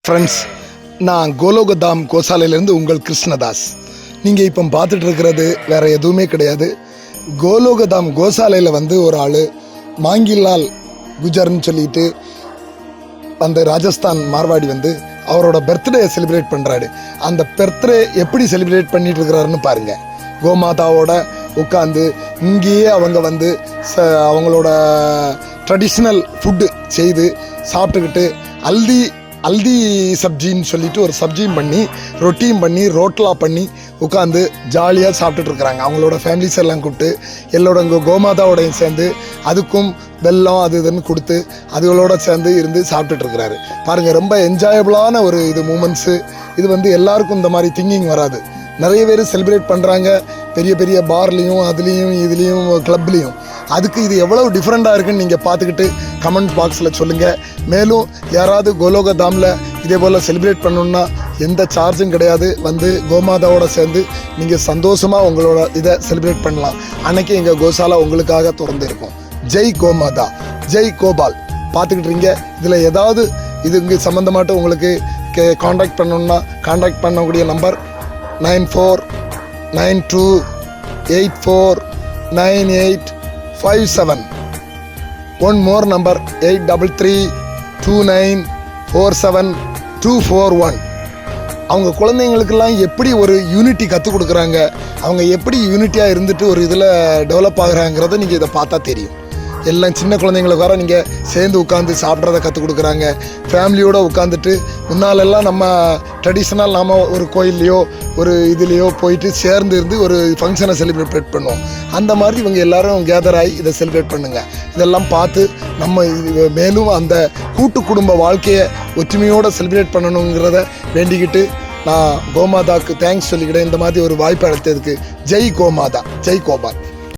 Friends, நான் கோலோகதாம் கோசாலையிலேருந்து உங்கள் கிருஷ்ணதாஸ். நீங்கள் இப்போ பார்த்துட்டு இருக்கிறது வேறு எதுவுமே கிடையாது. கோலோகதாம் கோசாலையில் ஒரு ஆள் மாங்கிலால் குஜர்னு சொல்லிட்டு அந்த ராஜஸ்தான் மார்வாடி அவரோட பர்த்டே செலிப்ரேட் பண்ணுறாரு. அந்த பர்த்டே எப்படி செலிப்ரேட் பண்ணிட்டு இருக்கிறாருன்னு பாருங்கள். கோமாதாவோட உட்காந்து இங்கேயே அவங்க அவங்களோட ட்ரெடிஷ்னல் ஃபுட்டு செய்து சாப்பிட்டுக்கிட்டு அல்தி சப்ஜின்னு சொல்லிட்டு ஒரு சப்ஜியும் பண்ணி ரொட்டியும் பண்ணி ரோட்லா பண்ணி உட்காந்து ஜாலியாக சாப்பிட்டுட்டு இருக்கிறாங்க. அவங்களோட ஃபேமிலிஸ் எல்லாம் கூப்பிட்டு எல்லோட இங்கே கோமாதாவோடையும் சேர்ந்து அதுக்கும் வெல்லம் அது இதுன்னு கொடுத்து அதுகளோட சேர்ந்து இருந்து சாப்பிட்டுட்டு இருக்கிறாரு. பாருங்கள், ரொம்ப என்ஜாயபிளான ஒரு மூமெண்ட்ஸு. இது எல்லாருக்கும் இந்த மாதிரி திங்கிங் வராது. நிறைய பேர் செலிப்ரேட் பண்ணுறாங்க பெரிய பெரிய பார்லேயும் இதுலேயும் கிளப்லேயும். அதுக்கு இது எவ்வளவு டிஃப்ரெண்ட்டாக இருக்குன்னு நீங்கள் பார்த்துக்கிட்டு கமெண்ட் பாக்ஸில் சொல்லுங்கள். மேலும் யாராவது கோலோகதாமில் இதே போல் செலிப்ரேட் பண்ணணுன்னா எந்த சார்ஜும் கிடையாது. கோமாதாவோட சேர்ந்து நீங்கள் சந்தோஷமாக உங்களோட இதை செலிப்ரேட் பண்ணலாம். அன்னைக்கு எங்கள் கோசாலா உங்களுக்காக திறந்து இருக்கும். ஜெய் கோமாதா, ஜெய் கோபால். பார்த்துக்கிட்டுறீங்க. இதில் ஏதாவது இங்கே சம்மந்தமாட்டு உங்களுக்கு காண்டாக்ட் பண்ணணுன்னா காண்டாக்ட் பண்ணக்கூடிய நம்பர் 9492849857. One more number 8332947241. அவங்க குழந்தைங்களுக்கெல்லாம் எப்படி ஒரு யூனிட்டி கற்றுக் கொடுக்குறாங்க, அவங்க எப்படி யூனிட்டியாக இருந்துட்டு ஒரு இதில் டெவலப் ஆகுறாங்கிறத நீங்கள் இதை பார்த்தா தெரியும். எல்லாம் சின்ன குழந்தைங்களுக்கு வர நீங்கள் சேர்ந்து உட்காந்து சாப்பிட்றத கற்றுக் கொடுக்குறாங்க. ஃபேமிலியோடு உட்காந்துட்டு முன்னாலெல்லாம் நம்ம ட்ரெடிஷ்னல் நாம் ஒரு கோயில்லையோ ஒரு இதுலேயோ போயிட்டு சேர்ந்து இருந்து ஒரு ஃபங்க்ஷனை செலிப்ரேட் பண்ணுவோம். அந்த மாதிரி இவங்க எல்லோரும் கேதர் ஆகி இதை செலிப்ரேட் பண்ணுங்கள். இதெல்லாம் பார்த்து நம்ம மேலும் அந்த கூட்டு குடும்ப வாழ்க்கையை ஒற்றுமையோடு செலிப்ரேட் பண்ணணுங்கிறத வேண்டிக்கிட்டு நான் கோமாதாவுக்கு தேங்க்ஸ் சொல்லிக்கிட்டேன். இந்த மாதிரி ஒரு வாய்ப்பு அளித்ததுக்கு. ஜெய் கோமாதா, ஜெய் கோபால்.